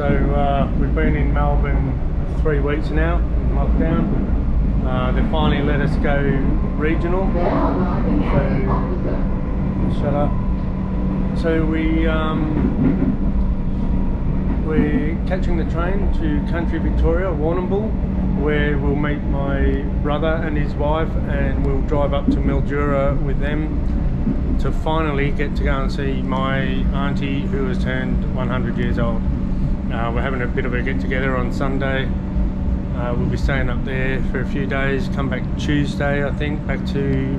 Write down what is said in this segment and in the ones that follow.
We've been in Melbourne 3 weeks now in lockdown. They finally let us go regional. So, shut up. So we're catching the train to country Victoria, Warrnambool, where we'll meet my brother and his wife, and we'll drive up to Mildura with them to finally get to go and see my auntie who has turned 100 years old. We're having a bit of a get together on Sunday. We'll be staying up there for a few days, come back Tuesday I think, back to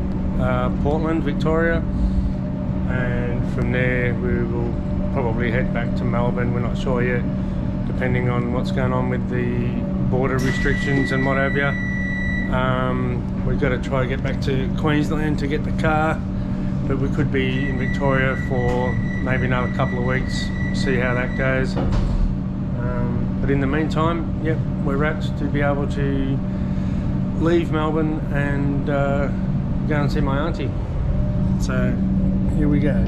Portland, Victoria, and from there we will probably head back to Melbourne. We're not sure yet, depending on what's going on with the border restrictions and what have you. We've got to try to get back to Queensland to get the car, but we could be in Victoria for maybe another couple of weeks, see how that goes. But in the meantime, yep, we're wrapped to be able to leave Melbourne and go and see my auntie. So here we go.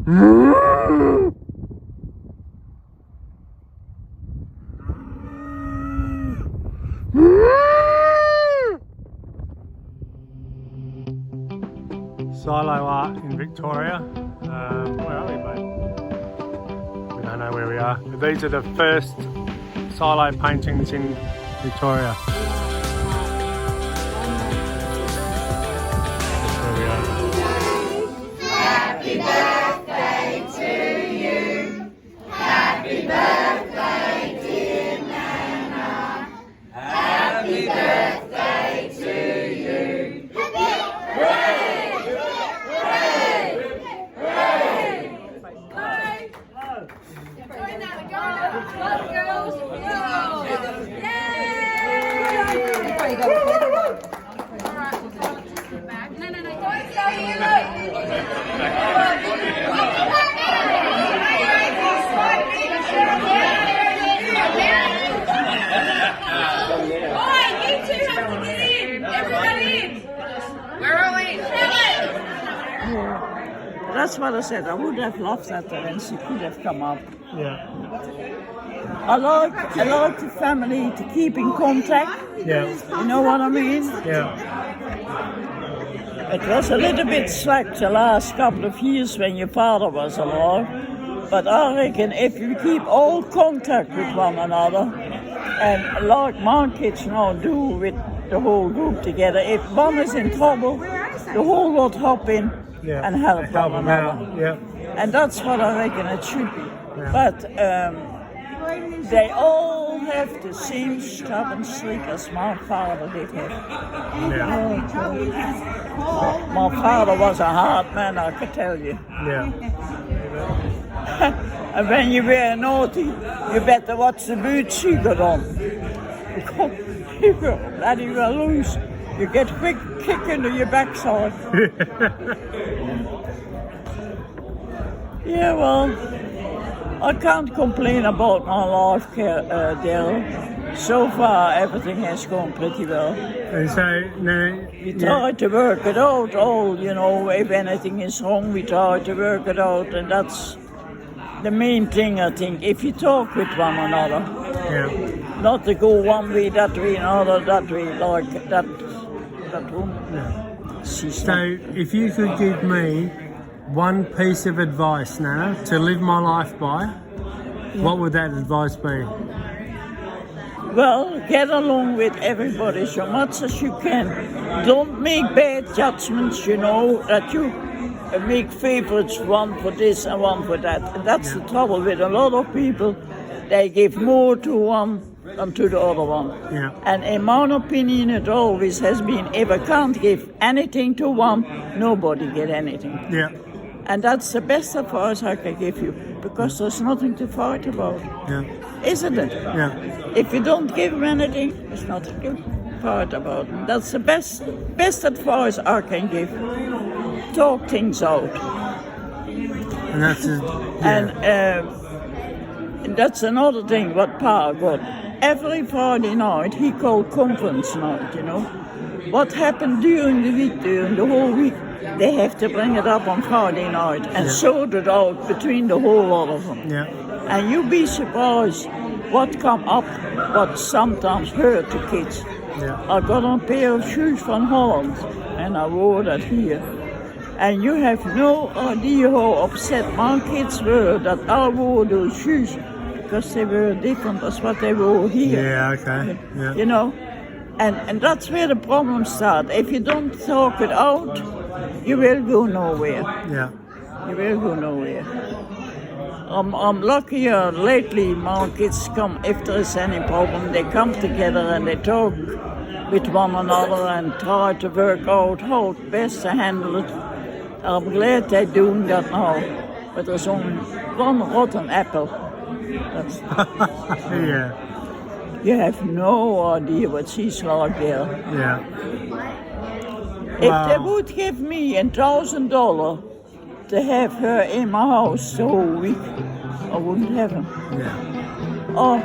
Silo art in Victoria. Where are we, mate? We don't know where we are. These are the first silo paintings in Victoria. There we are. Happy birthday to you. Happy birthday, dear Nanna. Happy birthday to you. Hooray! Hooray! Hooray! Go, Nanna, go! Go, girls! Go! Yay! Before you go to bed. All right, we'll go back. No, don't go here, That's what I said. I would have loved that and she could have come up. Yeah. I like the family to keep in contact. Yeah. You know what I mean? Yeah. It was a little bit slack the last couple of years when your father was alive. But I reckon if you keep all contact with one another, and like my kids now do with the whole group together, if one is in trouble, the whole lot hop in and help one another. Yeah. And that's what I reckon it should be. Yeah. But they all have the same stubborn streak as my father did have. Yeah. My father was a hard man, I can tell you. Yeah. And when you were naughty, you better watch the boots you got on. You go bloody well loose. You get quick kick into your backside. Yeah, well, I can't complain about my life, Daryl. So far, everything has gone pretty well. And so, now, We try to work it out, if anything is wrong, we try to work it out, and that's the main thing, I think. If you talk with one another, not to go one way, that way, another, that way, like that woman. Yeah. So, if you could give me one piece of advice, Nanna, to live my life by, what would that advice be? well, get along with everybody so much as you can. Don't make bad judgments, that you make favorites, one for this and one for that. And that's the trouble with a lot of people. They give more to one than to the other one. Yeah. And in my opinion, it always has been, if I can't give anything to one, nobody get anything. Yeah. And that's the best advice I can give you, because there's nothing to fight about, isn't it? Yeah. If you don't give them anything, there's nothing to fight about. And that's the best advice I can give. Talk things out. And that's And that's another thing what Pa got. Every Friday night he called conference night, What happened during the week, during the whole week, they have to bring it up on Friday night and sort it out between the whole lot of them. Yeah. And you'd be surprised what come up, what sometimes hurt the kids. Yeah. I got a pair of shoes from Holland and I wore that here. And you have no idea how upset my kids were that I wore those shoes, because they were different as what they wore here. Yeah, okay. Yeah. And that's where the problem starts. If you don't talk it out, you will go nowhere. Yeah. You will go nowhere. I'm lucky lately my kids come, if there is any problem, they come together and they talk with one another and try to work out how best to handle it. I'm glad they're doing that now, but there's only one rotten apple. That's Yeah. You have no idea what she's like there. Yeah. If they would give me $1,000 to have her in my house the whole week, I wouldn't have him. Yeah. Oh,